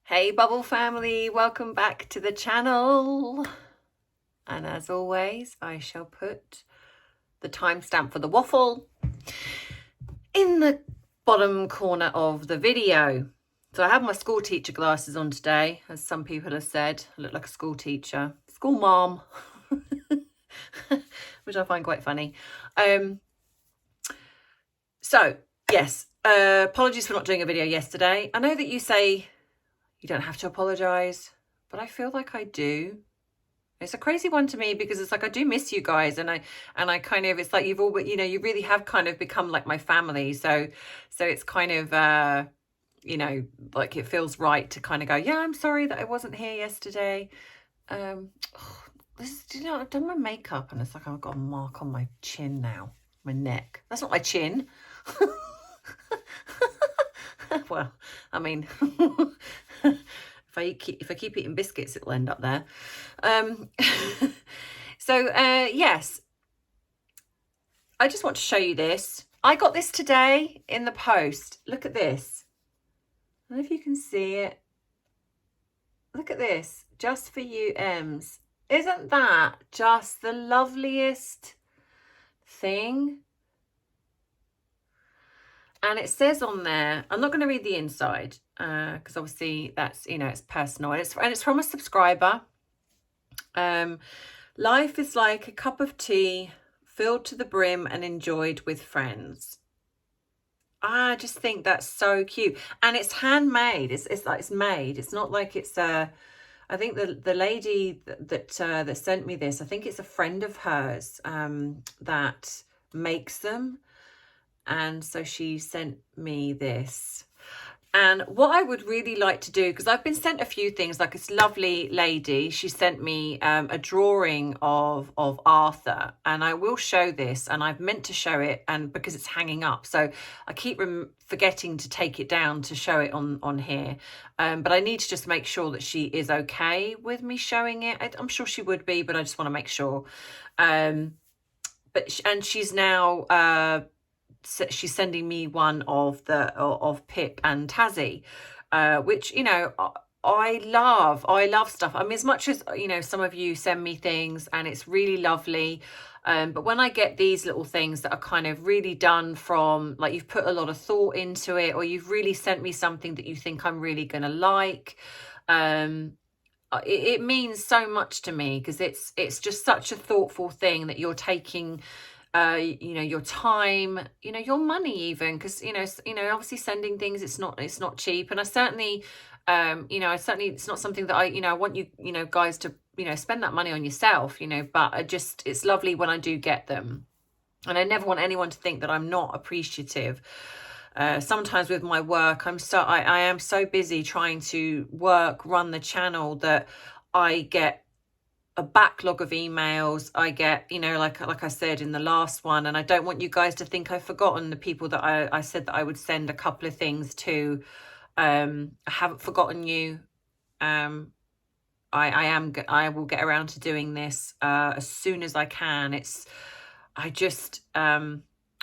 Hey Bubble family, welcome back to the channel. And as always, I shall put the timestamp for the waffle in the bottom corner of the video. So I have my school teacher glasses on today, as some people have said. I look like a school teacher, school mom, which I find quite funny. So yes, apologies for not doing a video yesterday. I know that you say you don't have to apologize, but I feel like I do. It's a crazy one to me because it's like I do miss you guys, and I kind of, it's like you've all, you know, you really have kind of become like my family. So it's kind of you know, like it feels right to kind of go, yeah, I'm sorry that I wasn't here yesterday. You know, I've done my makeup and it's like I've got a mark on my chin now, my neck. That's not my chin. Well, I mean, if I keep eating biscuits, it'll end up there. So yes, I just want to show you this. I got this today in the post. Look at this. I don't know if you can see it. Look at this. Just for you, Ems. Isn't that just the loveliest thing? And it says on there, I'm not going to read the inside because obviously that's, you know, it's personal, and it's from a subscriber. Life is like a cup of tea filled to the brim and enjoyed with friends. I just think that's so cute, and it's handmade. It's like it's made. It's not like it's I think the lady that sent me this, I think it's a friend of hers that makes them. And so she sent me this. And what I would really like to do, because I've been sent a few things, like this lovely lady, she sent me a drawing of Arthur, and I will show this, and I've meant to show it, and because it's hanging up, so I keep forgetting to take it down to show it on here, but I need to just make sure that she is okay with me showing it. I'm sure she would be, but I just want to make sure. And she's now she's sending me one of Pip and Tassie, which, you know, I love stuff. I mean, as much as, you know, some of you send me things and it's really lovely, but when I get these little things that are kind of really done from, like, you've put a lot of thought into it, or you've really sent me something that you think I'm really gonna like, it means so much to me, because it's just such a thoughtful thing that you're taking, you know, your time, you know, your money even, because, you know, obviously sending things, it's not cheap. And I certainly, you know, it's not something that I, you know, I want you, you know, guys to, you know, spend that money on yourself, you know, but it's lovely when I do get them. And I never want anyone to think that I'm not appreciative. Sometimes with my work, I am so busy trying to run the channel, that I get a backlog of emails. I get, you know, like I said in the last one, and I don't want you guys to think I've forgotten the people that I said that I would send a couple of things to. I haven't forgotten you. I will get around to doing this as soon as I can.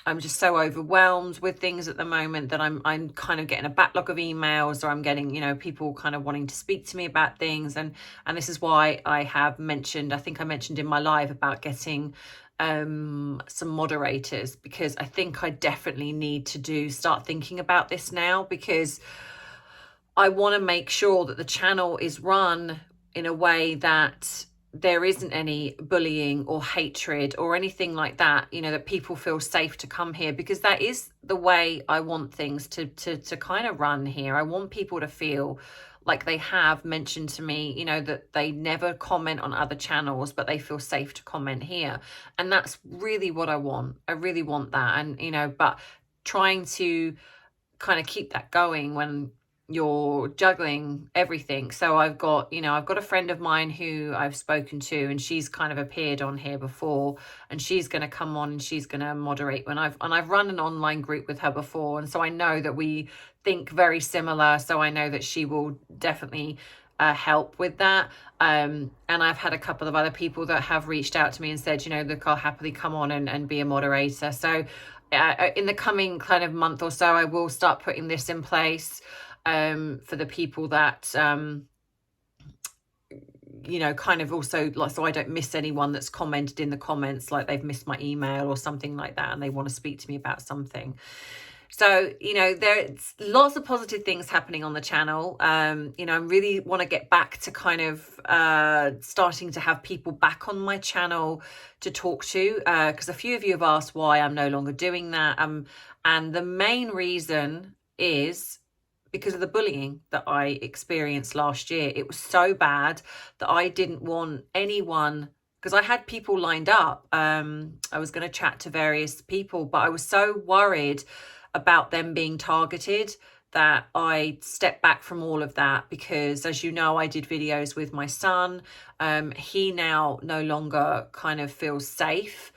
I'm just so overwhelmed with things at the moment that I'm kind of getting a backlog of emails, or I'm getting, you know, people kind of wanting to speak to me about things. And this is why I have mentioned, I think I mentioned in my live about getting some moderators, because I think I definitely need to start thinking about this now, because I want to make sure that the channel is run in a way that there isn't any bullying or hatred or anything like that, you know, that people feel safe to come here, because that is the way I want things to kind of run here. I want people to feel like they have mentioned to me, you know, that they never comment on other channels, but they feel safe to comment here. And that's really what I want. I really want that. And, you know, but trying to kind of keep that going when you're juggling everything. So I've got a friend of mine who I've spoken to, and she's kind of appeared on here before, and she's going to come on and she's going to moderate when I've run an online group with her before, and so I know that we think very similar, so I know that she will definitely help with that. And I've had a couple of other people that have reached out to me and said, you know, look, I'll happily come on and be a moderator. So in the coming kind of month or so, I will start putting this in place. for the people that, you know, kind of also, like, so I don't miss anyone that's commented in the comments, like they've missed my email or something like that, and they want to speak to me about something. So, you know, there's lots of positive things happening on the channel. You know, I really want to get back to kind of starting to have people back on my channel to talk to, because a few of you have asked why I'm no longer doing that. And the main reason is because of the bullying that I experienced last year. It was so bad that I didn't want anyone, because I had people lined up. I was going to chat to various people, but I was so worried about them being targeted that I stepped back from all of that, because, as you know, I did videos with my son. He now no longer kind of feels safe,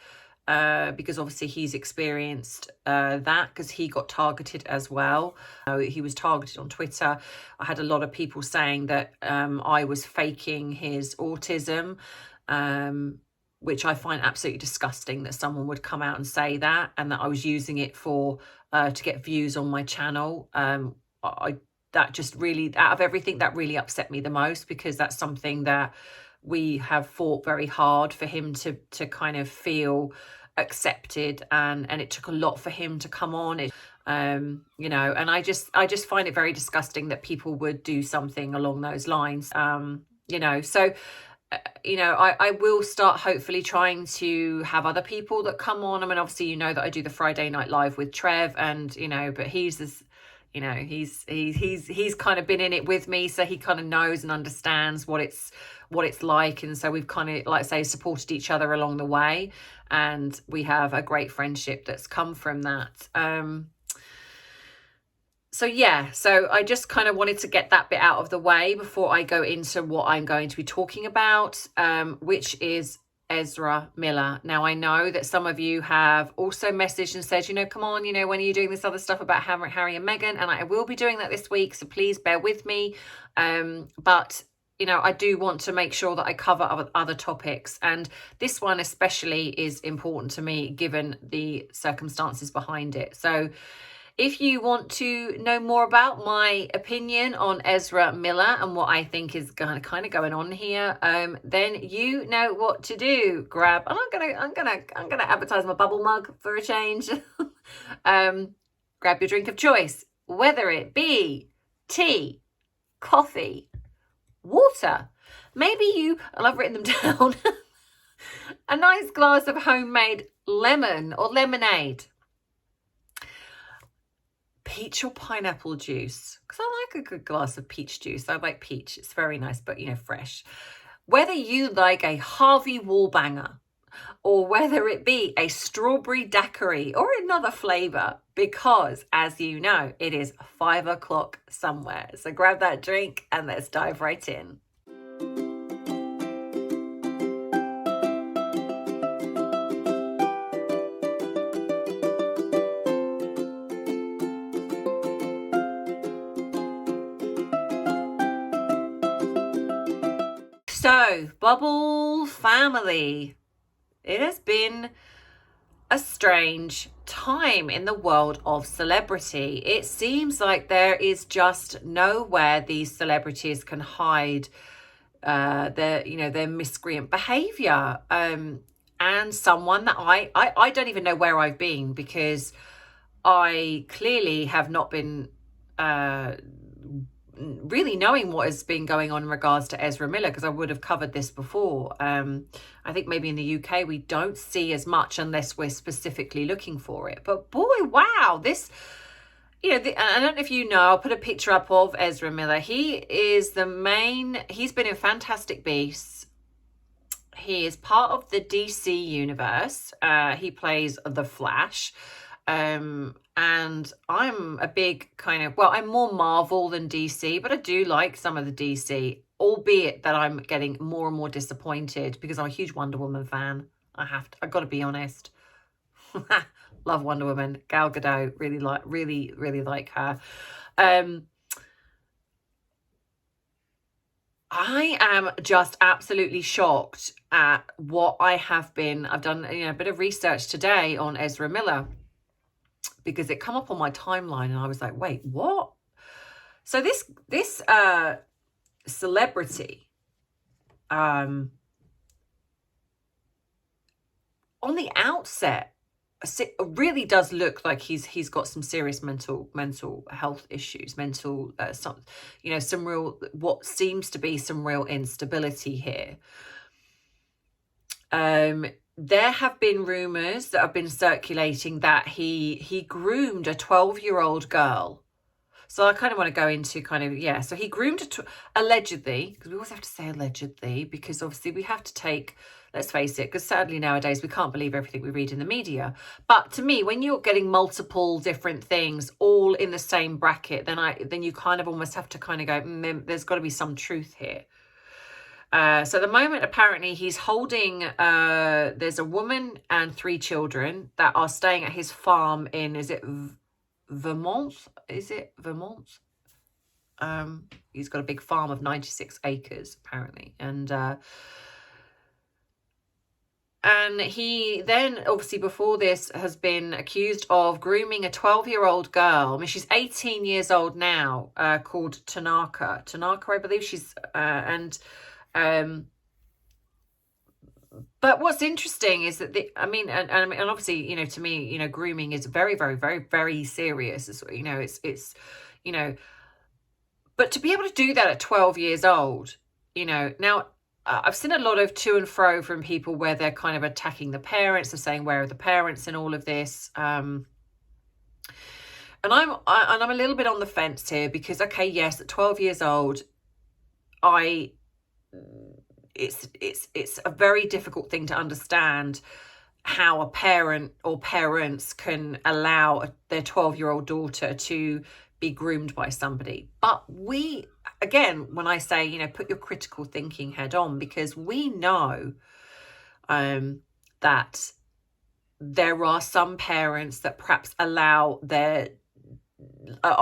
because obviously he's experienced that, because he got targeted as well. He was targeted on Twitter. I had a lot of people saying that I was faking his autism, which I find absolutely disgusting, that someone would come out and say that, and that I was using it for to get views on my channel. That just really, out of everything, that really upset me the most, because that's something that we have fought very hard for him to kind of feel accepted, and it took a lot for him to come on. You know, and I just find it very disgusting that people would do something along those lines. You know, so you know, I will start hopefully trying to have other people that come on. I mean, obviously, you know that I do the Friday Night Live with Trev, and you know, but he's this, you know, he's kind of been in it with me, so he kind of knows and understands what it's like, and so we've kind of, like I say, supported each other along the way, and we have a great friendship that's come from that. So yeah, so I just kind of wanted to get that bit out of the way before I go into what I'm going to be talking about, which is Ezra Miller. Now, I know that some of you have also messaged and said, you know, come on, you know, when are you doing this other stuff about Harry and Meghan? And I will be doing that this week, so please bear with me. But you know, I do want to make sure that I cover other topics, and this one especially is important to me given the circumstances behind it. So if you want to know more about my opinion on Ezra Miller and what I think is kind of going on here, then you know what to do. Grab, and I'm gonna advertise my bubble mug for a change. Grab your drink of choice, whether it be tea, coffee, water. Maybe you, and I've written them down, a nice glass of homemade lemon or lemonade. Peach or pineapple juice, because I like a good glass of peach juice. I like peach, it's very nice, but you know, fresh. Whether you like a Harvey Wallbanger, or whether it be a strawberry daiquiri or another flavor, because as you know, it is 5 o'clock somewhere. So grab that drink and let's dive right in. So, Bubble family, it has been a strange time in the world of celebrity. It seems like there is just nowhere these celebrities can hide their miscreant behavior. And someone that I don't even know where I've been, because I clearly have not been really knowing what has been going on in regards to Ezra Miller, because I would have covered this before. I think maybe in the UK we don't see as much unless we're specifically looking for it. But boy, wow, this, you know, I don't know if you know, I'll put a picture up of Ezra Miller. He is he's been in Fantastic Beasts. He is part of the DC universe. He plays the Flash. And I'm a big kind of, well, I'm more Marvel than DC, but I do like some of the DC, albeit that I'm getting more and more disappointed, because I'm a huge Wonder Woman fan. I've got to be honest. Love Wonder Woman. Gal Gadot, really like her. I am just absolutely shocked at what I've done, you know, a bit of research today on Ezra Miller, because it come up on my timeline and I was like, wait, what? So this celebrity, on the outset, really does look like he's got some serious mental health issues, some, you know, some real, what seems to be some real instability here. There have been rumors that have been circulating that he groomed a 12-year-old girl. So I kind of want to go into kind of, yeah, so he groomed allegedly, because we always have to say allegedly, because obviously we have to take, let's face it, because sadly nowadays we can't believe everything we read in the media. But to me, when you're getting multiple different things all in the same bracket, then you kind of almost have to kind of go, there's got to be some truth here. So at the moment, apparently he's holding, there's a woman and 3 children that are staying at his farm in, is it Vermont? Is it Vermont? He's got a big farm of 96 acres, apparently. And he then, obviously before this, has been accused of grooming a 12-year-old girl. I mean, she's 18 years old now, called Tanaka, I believe she's, but what's interesting is that and obviously, you know, to me, you know, grooming is very, very, very, very serious. It's, you know, it's, you know, but to be able to do that at 12 years old, you know, now I've seen a lot of to and fro from people where they're kind of attacking the parents, they're saying, where are the parents in all of this? And I'm a little bit on the fence here because, okay, yes, at 12 years old, it's a very difficult thing to understand how a parent or parents can allow their 12-year-old daughter to be groomed by somebody. But we, again, when I say, you know, put your critical thinking head on, because we know that there are some parents that perhaps are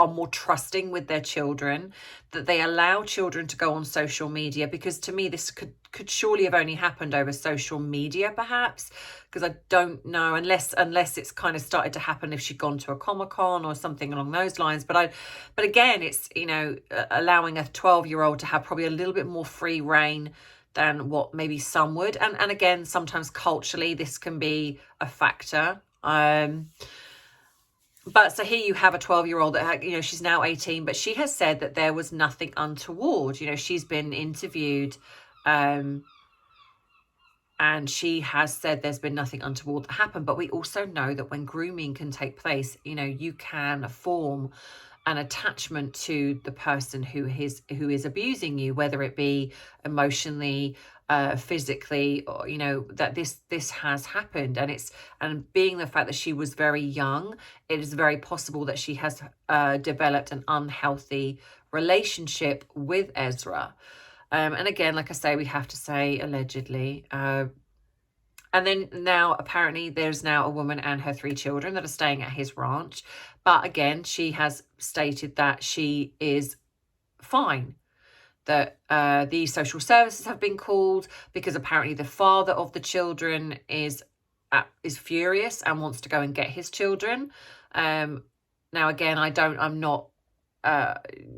more trusting with their children, that they allow children to go on social media, because to me this could surely have only happened over social media, perhaps, because I don't know, unless it's kind of started to happen if she'd gone to a Comic-Con or something along those lines. But again, it's, you know, allowing a 12-year-old to have probably a little bit more free reign than what maybe some would, and again, sometimes culturally this can be a factor. But so here you have a 12-year-old that, you know, she's now 18, but she has said that there was nothing untoward. You know, she's been interviewed, and she has said there's been nothing untoward that happened. But we also know that when grooming can take place, you know, you can form an attachment to the person who is abusing you, whether it be emotionally, physically, or, you know, that this has happened. And being the fact that she was very young, it is very possible that she has developed an unhealthy relationship with Ezra. And again, like I say, we have to say allegedly. And then now, apparently, there's now a woman and her 3 children that are staying at his ranch. But again, she has stated that she is fine, that the social services have been called, because apparently the father of the children is furious and wants to go and get his children. Now, again, I'm not,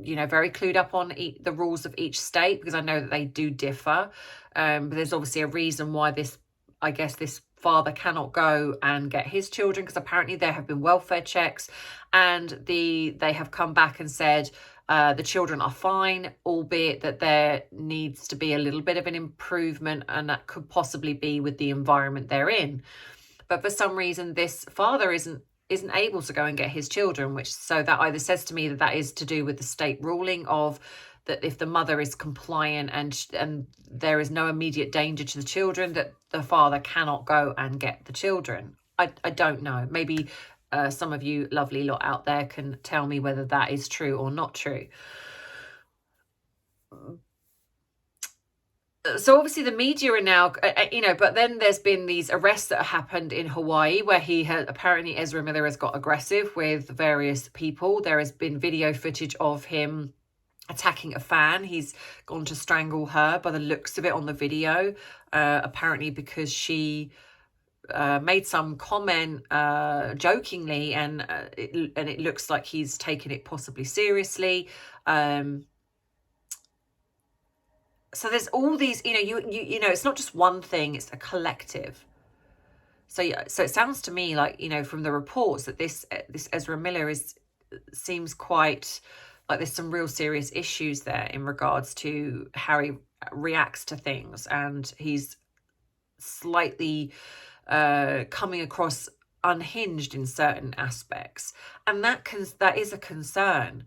you know, very clued up on the rules of each state, because I know that they do differ. But there's obviously a reason why this father cannot go and get his children, because apparently there have been welfare checks, and they have come back and said the children are fine, albeit that there needs to be a little bit of an improvement, and that could possibly be with the environment they're in. But for some reason, this father isn't able to go and get his children, so that either says to me that is to do with the state ruling of that if the mother is compliant and there is no immediate danger to the children, that the father cannot go and get the children. I don't know. Maybe some of you lovely lot out there can tell me whether that is true or not true. So obviously the media are now, you know, but then there's been these arrests that happened in Hawaii where apparently Ezra Miller has got aggressive with various people. There has been video footage of him attacking a fan. He's gone to strangle her by the looks of it on the video, apparently because she made some comment jokingly, and it looks like he's taken it possibly seriously. So there's all these, you know, it's not just one thing; it's a collective. So it sounds to me like, from the reports, that this Ezra Miller seems quite like there's some real serious issues there in regards to how he reacts to things, and he's slightly coming across unhinged in certain aspects, and that is a concern.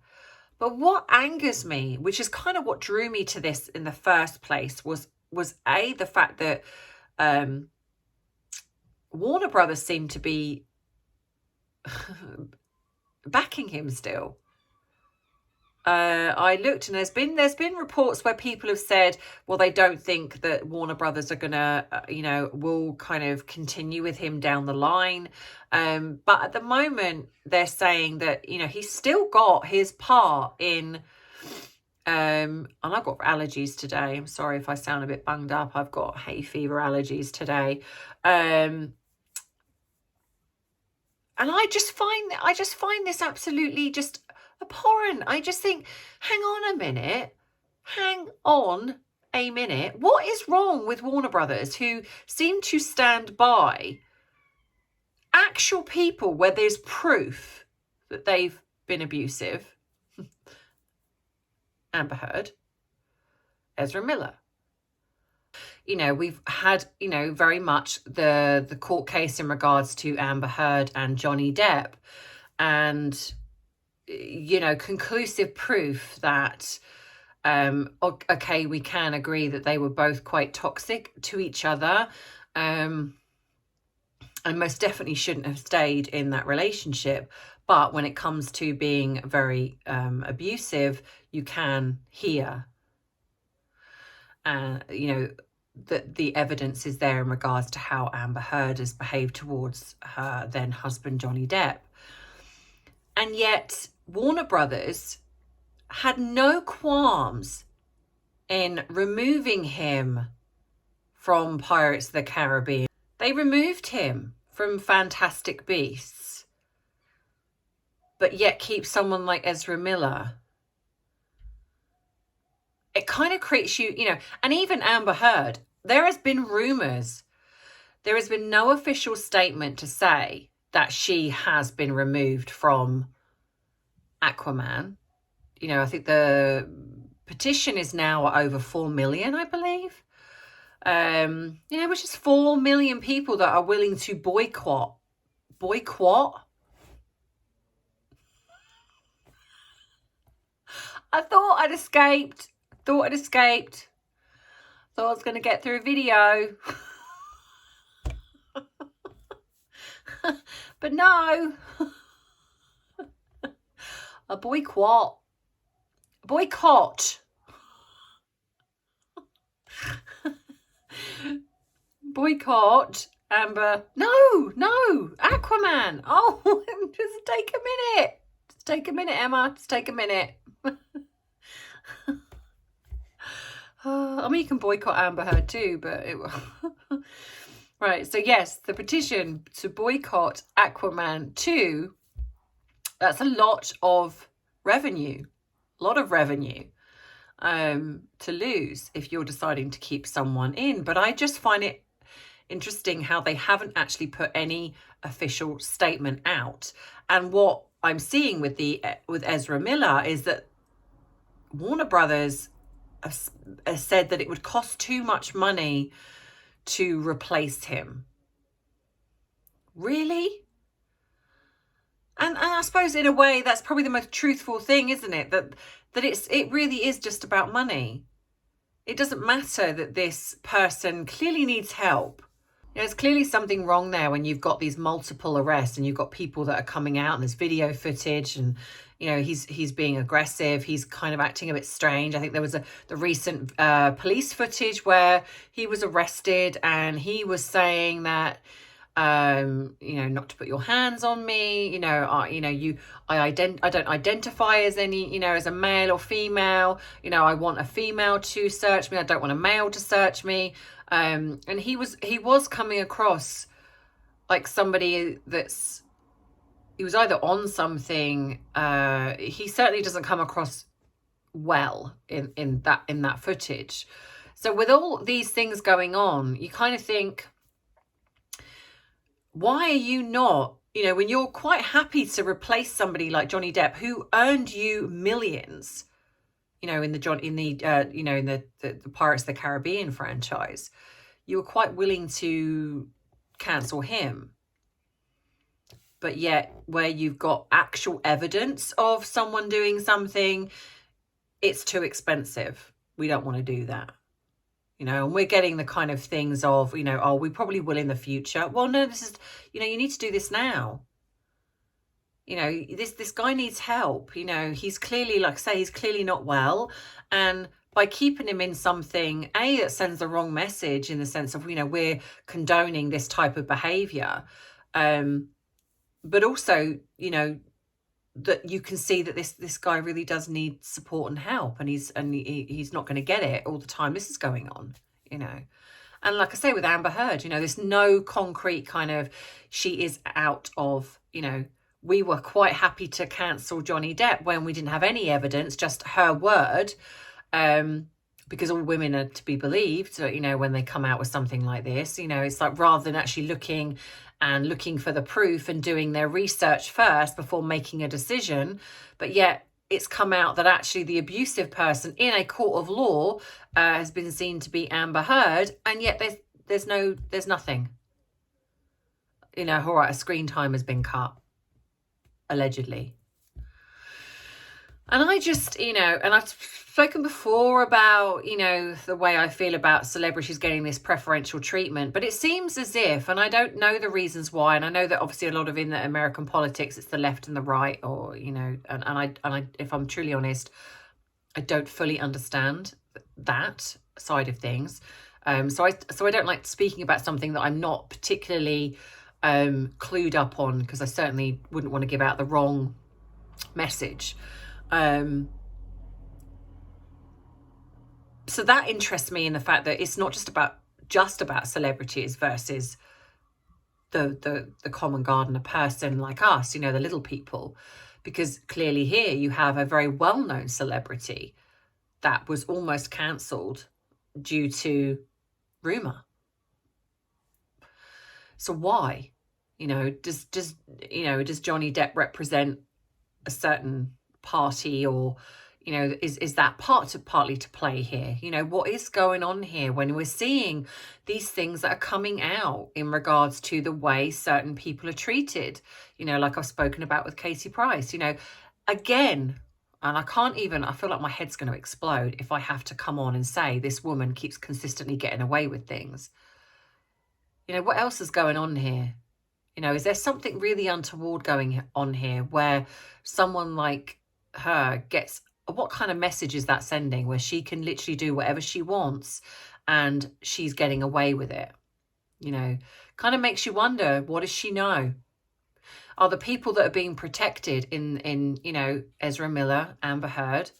But what angers me, which is kind of what drew me to this in the first place, was the fact that Warner Brothers seemed to be backing him still. I looked, and there's been reports where people have said, well, they don't think that Warner Brothers are gonna, will kind of continue with him down the line. But at the moment, they're saying that, he's still got his part in. And I've got allergies today. I'm sorry if I sound a bit bunged up. I've got hay fever allergies today. And I just find this absolutely just abhorrent. I just think, hang on a minute. What is wrong with Warner Brothers, who seem to stand by actual people where there's proof that they've been abusive? Amber Heard, Ezra Miller. We've had, very much the court case in regards to Amber Heard and Johnny Depp, and conclusive proof that, okay, we can agree that they were both quite toxic to each other, and most definitely shouldn't have stayed in that relationship. But when it comes to being very abusive, you can hear, that the evidence is there in regards to how Amber Heard has behaved towards her then husband, Johnny Depp. And yet Warner Brothers had no qualms in removing him from Pirates of the Caribbean. They removed him from Fantastic Beasts, but yet keep someone like Ezra Miller. It kind of creates and even Amber Heard, there has been rumors. There has been no official statement to say that she has been removed from Aquaman. I think the petition is now over 4 million, I believe. Which is 4 million people that are willing to boycott. I thought I'd escaped. Thought I was going to get through a video. But no. A boycott. Boycott Amber. No, Aquaman. Oh, just take a minute. Emma. Just take a minute. You can boycott Amber Heard too, but right. So yes, the petition to boycott Aquaman 2. That's a lot of revenue. To lose if you're deciding to keep someone in. But I just find it interesting how they haven't actually put any official statement out. And what I'm seeing with Ezra Miller is that Warner Brothers has said that it would cost too much money to replace him. Really? And I suppose in a way that's probably the most truthful thing, isn't it? That it really is just about money. It doesn't matter that this person clearly needs help. There's clearly something wrong there when you've got these multiple arrests and you've got people that are coming out and there's video footage and, he's being aggressive. He's kind of acting a bit strange. I think there was the recent police footage where he was arrested and he was saying that, not to put your hands on me, I don't identify as any, as a male or female, I want a female to search me. I don't want a male to search me. And he was coming across like somebody he was either on something. He certainly doesn't come across well in that footage. So with all these things going on, you kind of think, why are you not, when you're quite happy to replace somebody like Johnny Depp, who earned you millions, in the Pirates of the Caribbean franchise, you were quite willing to cancel him. But yet, where you've got actual evidence of someone doing something, it's too expensive. We don't want to do that. And we're getting the kind of things of, oh, we probably will in the future. Well, no, this is, you need to do this now. This guy needs help. He's clearly, like I say, he's clearly not well. And by keeping him in something, it sends the wrong message in the sense of, we're condoning this type of behavior. But also, that you can see that this guy really does need support and help, and he's not going to get it all the time this is going on, And like I say, with Amber Heard, there's no concrete kind of, she is out of, we were quite happy to cancel Johnny Depp when we didn't have any evidence, just her word, because all women are to be believed, when they come out with something like this, it's like, rather than actually looking for the proof and doing their research first before making a decision. But yet it's come out that actually the abusive person in a court of law has been seen to be Amber Heard, and yet there's nothing. All right, a screen time has been cut, allegedly. And I just, and I've spoken before about, the way I feel about celebrities getting this preferential treatment, but it seems as if, and I don't know the reasons why, and I know that obviously a lot of in the American politics, it's the left and the right, or, and I, if I'm truly honest, I don't fully understand that side of things. So I don't like speaking about something that I'm not particularly clued up on, because I certainly wouldn't want to give out the wrong message. So that interests me in the fact that it's not just about celebrities versus the common gardener person like us, the little people, because clearly here you have a very well-known celebrity that was almost cancelled due to rumor. So why? Does Johnny Depp represent a certain party, or is that partly to play here? What is going on here when we're seeing these things that are coming out in regards to the way certain people are treated, like I've spoken about with Katie Price, again, and I feel like my head's going to explode if I have to come on and say this woman keeps consistently getting away with things. What else is going on here? Is there something really untoward going on here where someone like her gets, what kind of message is that sending, where she can literally do whatever she wants and she's getting away with it? Kind of makes you wonder, what does she know? Are the people that are being protected in Ezra Miller, Amber Heard,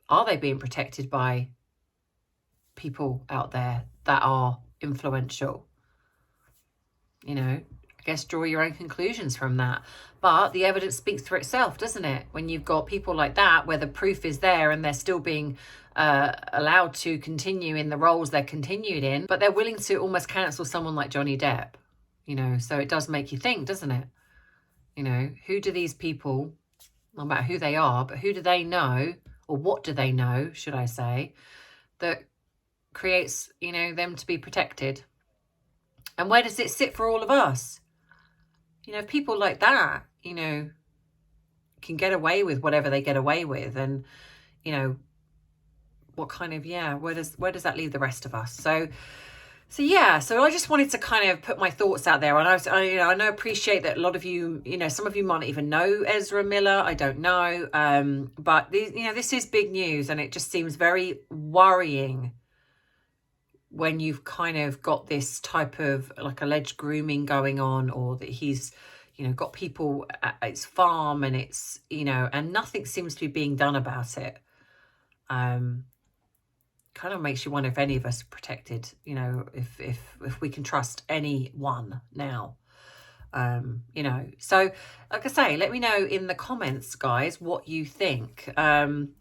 are they being protected by people out there that are influential? I guess draw your own conclusions from that. But the evidence speaks for itself, doesn't it? When you've got people like that, where the proof is there and they're still being allowed to continue in the roles they're continued in, but they're willing to almost cancel someone like Johnny Depp. So it does make you think, doesn't it? Who do these people, no matter who they are, but who do they know, or what do they know, should I say, that creates, them to be protected? And where does it sit for all of us? People like that, can get away with whatever they get away with. And, what kind of, where does that leave the rest of us? So I just wanted to kind of put my thoughts out there. And I appreciate that a lot of you, some of you might not even know Ezra Miller. I don't know. But, this is big news, and it just seems very worrying when you've kind of got this type of like alleged grooming going on, or that he's, got people at his farm, and it's, and nothing seems to be being done about it. kind of makes you wonder if any of us are protected, you know, if we can trust anyone now. You know, so like I say, let me know in the comments, guys, what you think. And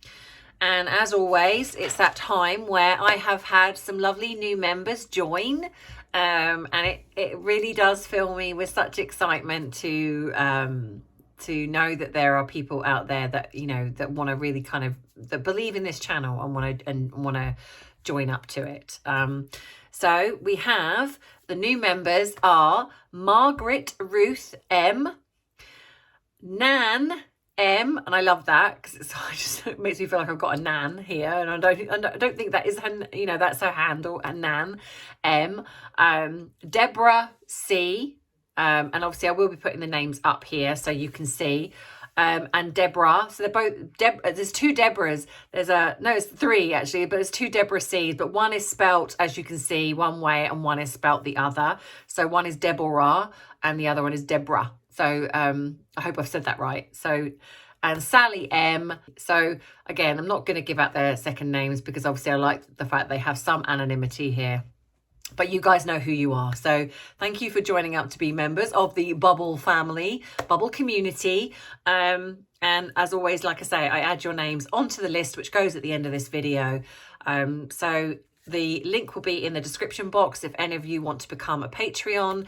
as always, it's that time where I have had some lovely new members join, and it really does fill me with such excitement to know that there are people out there that, you know, that want to really kind of, that believe in this channel and want to join up to it. So we have, the new members are Margaret Ruth M, Nan M, and I love that because it makes me feel like I've got a Nan here, and I don't think that is her, you know, that's her handle, a Nan M, Deborah C, and obviously I will be putting the names up here so you can see. And Deborah, so they're both there's two Deborahs. It's three actually, but there's two Deborah C's, but one is spelt, as you can see, one way and one is spelt the other. So one is Deborah and the other one is Deborah. So I hope I've said that right. So, and Sally M. So again, I'm not going to give out their second names because obviously I like the fact they have some anonymity here. But you guys know who you are. So thank you for joining up to be members of the Bubble family, Bubble community. And as always, like I say, I add your names onto the list, which goes at the end of this video. So the link will be in the description box if any of you want to become a Patreon.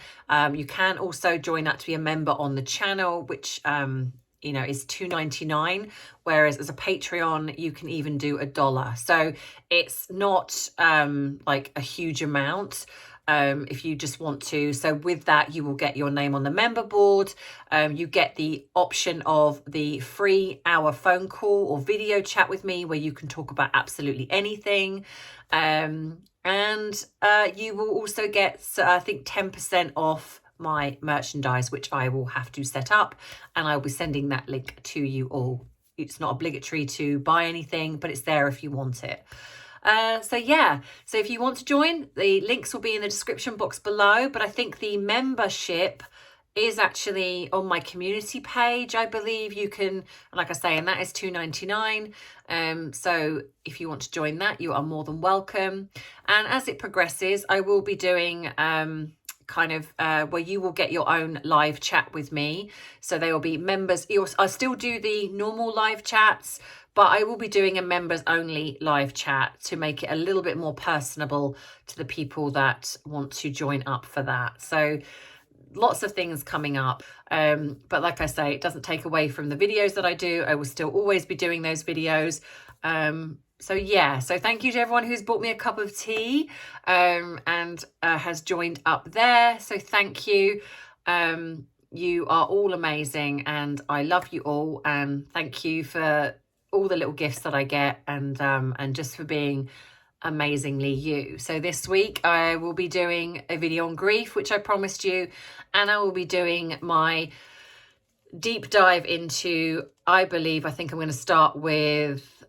You can also join up to be a member on the channel, which you know, is $2.99, whereas as a Patreon you can even do $1. So it's not like a huge amount if you just want to. So with that, you will get your name on the member board. You get the option of the free hour phone call or video chat with me where you can talk about absolutely anything. And you will also get, I think, 10% off my merchandise, which I will have to set up, and I'll be sending that link to you all. It's not obligatory to buy anything, but it's there if you want it. So yeah, so if you want to join, the links will be in the description box below, but I think the membership is actually on my community page. I believe you can, like I say, and that is $2.99. So if you want to join that, you are more than welcome. And as it progresses, I will be doing kind of where you will get your own live chat with me. So they will be members. I still do the normal live chats, but I will be doing a members only live chat to make it a little bit more personable to the people that want to join up for that. So lots of things coming up, but like I say, it doesn't take away from the videos that I do. I will still always be doing those videos. So yeah, so thank you to everyone who's bought me a cup of tea and has joined up there. So thank you. You are all amazing and I love you all, and thank you for all the little gifts that I get, and just for being amazingly you. So this week I will be doing a video on grief, which I promised you, and I will be doing my deep dive into, I think I'm going to start with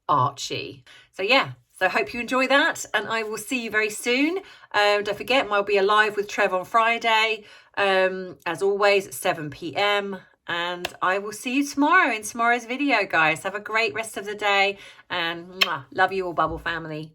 Archie. So yeah, so I hope you enjoy that, and I will see you very soon. Don't forget, I'll be live with Trev on Friday, as always at 7 p.m, and I will see you tomorrow in tomorrow's video, guys. Have a great rest of the day, and love you all, Bubble family.